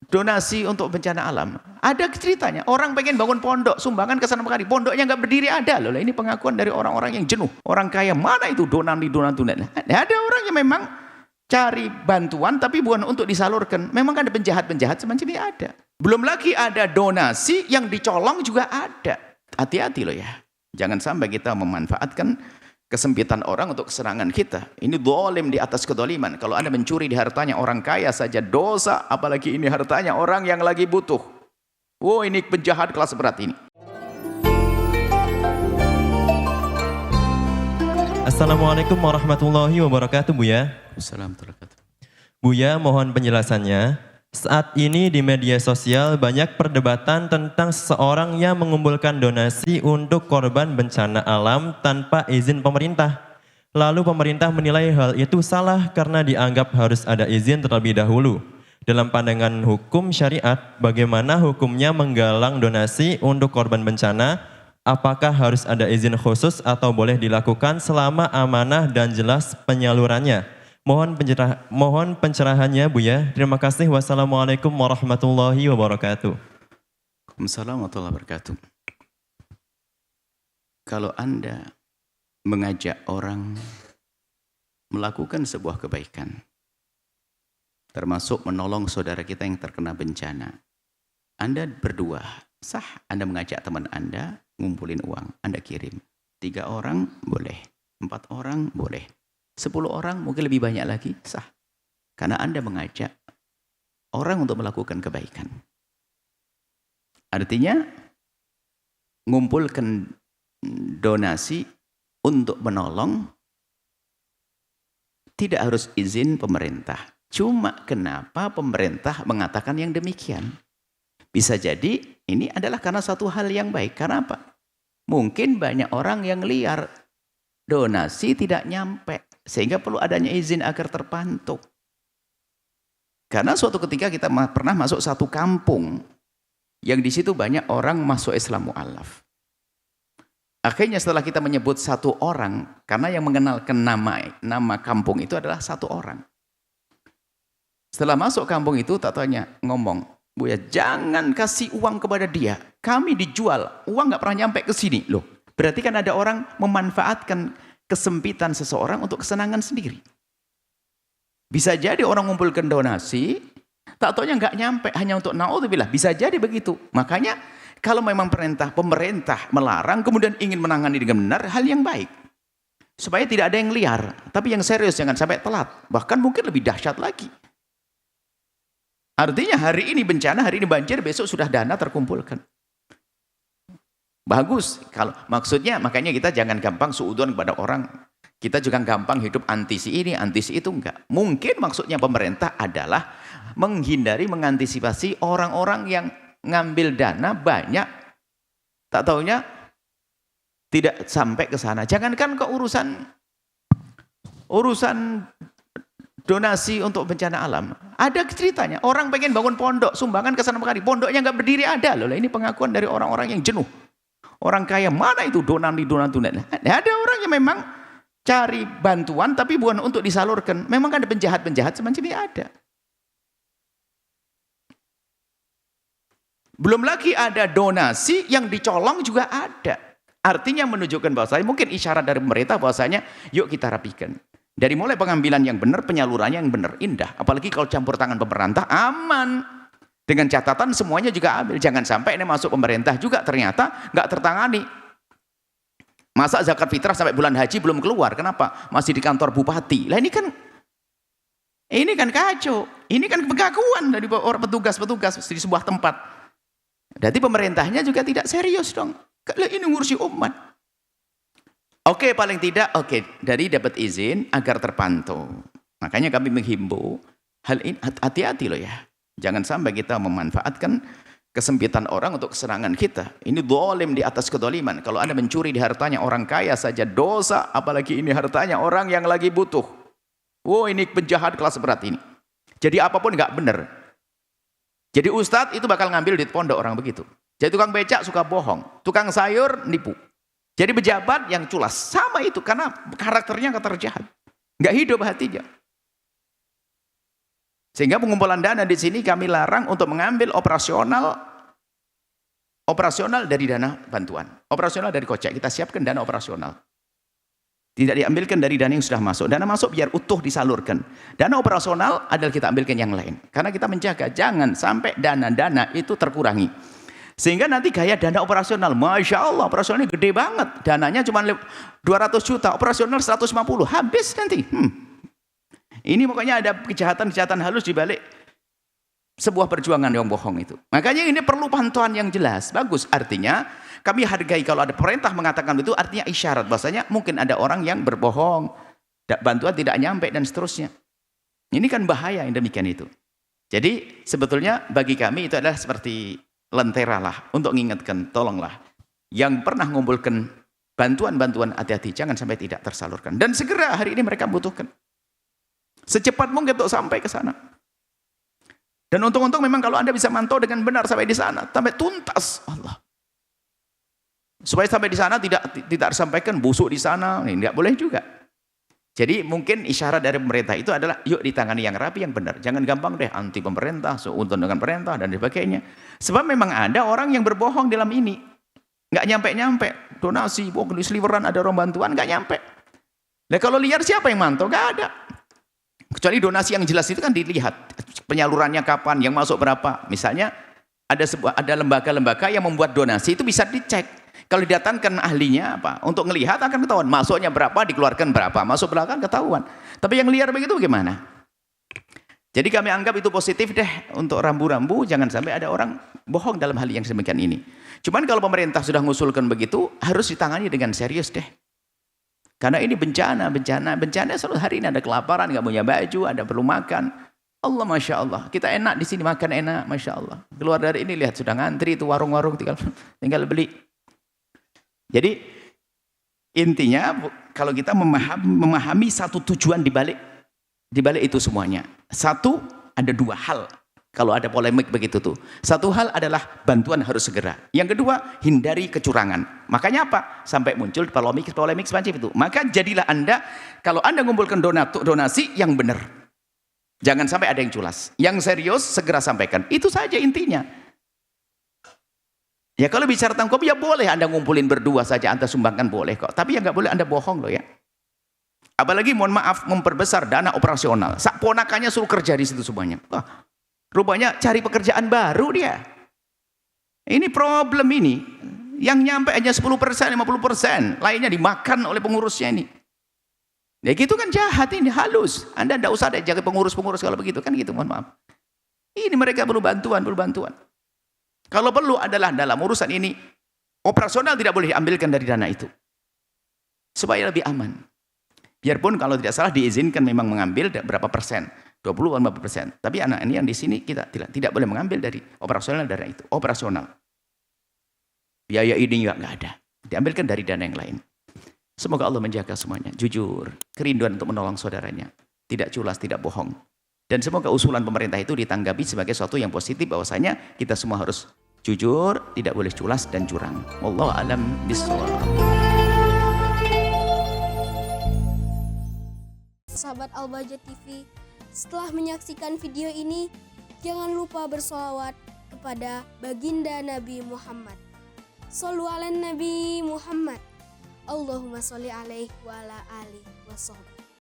donasi untuk bencana alam. Ada ceritanya, orang pengen bangun pondok, sumbangan ke sana kemari, pondoknya nggak berdiri ada loh. Ini pengakuan dari orang-orang yang jenuh. Orang kaya mana itu donasi. Ada orang yang memang cari bantuan tapi bukan untuk disalurkan. Memang kan ada penjahat-penjahat semacam ini ada. Belum lagi ada donasi yang dicolong juga ada. Hati-hati loh ya. Jangan sampai kita memanfaatkan kesempitan orang untuk kesenangan kita. Ini zalim di atas kezaliman. Kalau Anda mencuri di hartanya orang kaya saja dosa, apalagi ini hartanya orang yang lagi butuh. Wow, ini penjahat kelas berat ini. Assalamualaikum warahmatullahi wabarakatuh, Buya. Assalamualaikum. Buya, mohon penjelasannya. Saat ini di media sosial banyak perdebatan tentang seseorang yang mengumpulkan donasi untuk korban bencana alam tanpa izin pemerintah. Lalu pemerintah menilai hal itu salah karena dianggap harus ada izin terlebih dahulu. Dalam pandangan hukum syariat, bagaimana hukumnya menggalang donasi untuk korban bencana? Apakah harus ada izin khusus atau boleh dilakukan selama amanah dan jelas penyalurannya? Mohon pencerahannya, Buya. Terima kasih. Wassalamualaikum warahmatullahi wabarakatuh. Waalaikumsalam warahmatullahi wabarakatuh. Kalau Anda mengajak orang melakukan sebuah kebaikan, termasuk menolong saudara kita yang terkena bencana, Anda berdua, sah Anda mengajak teman Anda, ngumpulin uang, Anda kirim. 3 orang boleh, 4 orang boleh. 10 orang mungkin lebih banyak lagi, sah. Karena Anda mengajak orang untuk melakukan kebaikan. Artinya, ngumpulkan donasi untuk menolong tidak harus izin pemerintah. Cuma kenapa pemerintah mengatakan yang demikian? Bisa jadi ini adalah karena satu hal yang baik. Karena apa? Mungkin banyak orang yang liar, donasi tidak nyampe. Sehingga perlu adanya izin agar terpantau. Karena suatu ketika kita pernah masuk satu kampung yang di situ banyak orang masuk Islam mu'alaf. Akhirnya setelah kita menyebut satu orang, karena yang mengenalkan nama kampung itu adalah satu orang. Setelah masuk kampung itu, tak tanya ngomong, Buya, jangan kasih uang kepada dia. Kami dijual, uang nggak pernah nyampe ke sini. Loh, berarti kan ada orang memanfaatkan kesempitan seseorang untuk kesenangan sendiri. Bisa jadi orang mengumpulkan donasi, tak taunya nggak nyampe, hanya untuk naudzubillah. Bisa jadi begitu. Makanya kalau memang pemerintah melarang, kemudian ingin menangani dengan benar, hal yang baik. Supaya tidak ada yang liar. Tapi yang serius, jangan sampai telat. Bahkan mungkin lebih dahsyat lagi. Artinya hari ini bencana, hari ini banjir, besok sudah dana terkumpulkan. Bagus, kalau maksudnya makanya kita jangan gampang suudzon kepada orang. Kita juga gampang hidup anti si ini, anti si itu, enggak. Mungkin maksudnya pemerintah adalah menghindari, mengantisipasi orang-orang yang ngambil dana banyak, tak taunya tidak sampai ke sana. Jangankan ke urusan donasi untuk bencana alam. Ada ceritanya, orang pengen bangun pondok, sumbangan ke sana kemari, pondoknya nggak berdiri ada loh. Ini pengakuan dari orang-orang yang jenuh. Orang kaya mana itu donasi. Ada orang yang memang cari bantuan tapi bukan untuk disalurkan. Memang kan ada penjahat-penjahat semacam ini ada. Belum lagi ada donasi yang dicolong juga ada. Artinya menunjukkan bahwasanya mungkin isyarat dari pemerintah bahwasanya yuk kita rapikan. Dari mulai pengambilan yang benar, penyalurannya yang benar, indah. Apalagi kalau campur tangan pemerintah, aman. Dengan catatan semuanya juga ambil. Jangan sampai ini masuk pemerintah juga ternyata nggak tertangani. Masa zakat fitrah sampai bulan haji belum keluar? Kenapa? Masih di kantor bupati. Lah ini kan kacau. Ini kan pengakuan dari orang petugas-petugas di sebuah tempat. Berarti pemerintahnya juga tidak serius dong. Kalau ini ngurusi umat. Oke, paling tidak dari dapat izin agar terpantau. Makanya kami menghimbau hal ini, hati-hati loh ya. Jangan sampai kita memanfaatkan kesempitan orang untuk kesenangan kita. Ini zalim di atas kezaliman. Kalau Anda mencuri di hartanya orang kaya saja dosa, apalagi ini hartanya orang yang lagi butuh. Wow, ini penjahat kelas berat ini. Jadi apapun nggak benar. Jadi ustadz itu bakal ngambil di pondok orang begitu. Jadi tukang becak suka bohong, tukang sayur nipu. Jadi pejabat yang culas, sama itu karena karakternya terjahat. Nggak hidup hatinya. Sehingga pengumpulan dana di sini kami larang untuk mengambil operasional dari dana bantuan. Operasional dari kocek, kita siapkan dana operasional. Tidak diambilkan dari dana yang sudah masuk. Dana masuk biar utuh disalurkan. Dana operasional adalah kita ambilkan yang lain. Karena kita menjaga jangan sampai dana-dana itu terkurangi. Sehingga nanti gaya dana operasional, Masya Allah, operasionalnya gede banget. Dananya cuma 200 juta, operasional 150, habis nanti. Ini pokoknya ada kejahatan-kejahatan halus di balik sebuah perjuangan yang bohong itu. Makanya ini perlu pantauan yang jelas. Bagus, artinya kami hargai kalau ada perintah mengatakan itu, artinya isyarat bahasanya mungkin ada orang yang berbohong, bantuan tidak nyampe dan seterusnya. Ini kan bahaya yang demikian itu. Jadi sebetulnya bagi kami itu adalah seperti lentera lah untuk mengingatkan, tolonglah yang pernah mengumpulkan bantuan-bantuan, hati-hati jangan sampai tidak tersalurkan. Dan segera hari ini mereka butuhkan. Secepat mungkin untuk sampai ke sana. Dan untung-untung memang kalau Anda bisa mantau dengan benar sampai di sana, sampai tuntas, Allah. Supaya sampai di sana tidak disampaikan busuk di sana, ini tidak boleh juga. Jadi mungkin isyarat dari pemerintah itu adalah yuk ditangani yang rapi, yang benar. Jangan gampang deh anti pemerintah, seuntun dengan perintah dan sebagainya. Sebab memang ada orang yang berbohong dalam ini. Nggak nyampe-nyampe. Donasi, di sliveran ada orang bantuan, nggak nyampe. Nah kalau liar siapa yang mantau? Nggak ada. Kecuali donasi yang jelas itu kan dilihat. Penyalurannya kapan, yang masuk berapa. Misalnya ada lembaga-lembaga yang membuat donasi itu bisa dicek. Kalau didatangkan ahlinya apa? Untuk melihat akan ketahuan. Masuknya berapa, dikeluarkan berapa. Masuk belakang ketahuan. Tapi yang liar begitu gimana? Jadi kami anggap itu positif deh. Untuk rambu-rambu jangan sampai ada orang bohong dalam hal yang sedemikian ini. Cuman kalau pemerintah sudah mengusulkan begitu, harus ditangani dengan serius deh. Karena ini bencana selalu hari ini ada kelaparan, nggak punya baju, ada perlu makan. Allah, Masya Allah. Kita enak di sini, makan enak, Masya Allah. Keluar dari ini lihat sudah ngantri itu warung-warung tinggal beli. Jadi intinya kalau kita memahami satu tujuan di balik itu semuanya. Satu, ada dua hal. Kalau ada polemik begitu tuh. Satu hal adalah bantuan harus segera. Yang kedua, hindari kecurangan. Makanya apa? Sampai muncul polemik semacam itu. Maka jadilah Anda, kalau Anda mengumpulkan donasi yang benar. Jangan sampai ada yang culas. Yang serius, segera sampaikan. Itu saja intinya. Ya kalau bicara tentang kopi, ya boleh Anda ngumpulin berdua saja, Anda sumbangkan boleh kok. Tapi ya nggak boleh Anda bohong loh ya. Apalagi mohon maaf, memperbesar dana operasional. Sak ponakannya suruh kerja di situ semuanya. Wah. Rupanya cari pekerjaan baru dia. Ini problem ini. Yang nyampe aja 10%, 50%. Lainnya dimakan oleh pengurusnya ini. Ya gitu kan jahat ini, halus. Anda tidak usah ada jaga pengurus-pengurus kalau begitu kan gitu, mohon maaf. Ini mereka perlu bantuan. Kalau perlu adalah dalam urusan ini, operasional tidak boleh diambilkan dari dana itu. Supaya lebih aman. Biarpun kalau tidak salah diizinkan memang mengambil berapa persen. 20-50%. Tapi anak ini yang di sini kita tidak boleh mengambil dari operasional dana itu. Operasional. Biaya ini nggak ada. Diambilkan dari dana yang lain. Semoga Allah menjaga semuanya. Jujur. Kerinduan untuk menolong saudaranya. Tidak culas, tidak bohong. Dan semoga usulan pemerintah itu ditanggapi sebagai sesuatu yang positif. Bahwasanya kita semua harus jujur, tidak boleh culas dan curang. Wallahu a'lam bishawab. Sahabat Al-Bahjah TV, setelah menyaksikan video ini, jangan lupa bersolawat kepada baginda Nabi Muhammad. Shollu ala Nabi Muhammad. Allahumma sholli alaihi wa ala alihi wa sahbihi.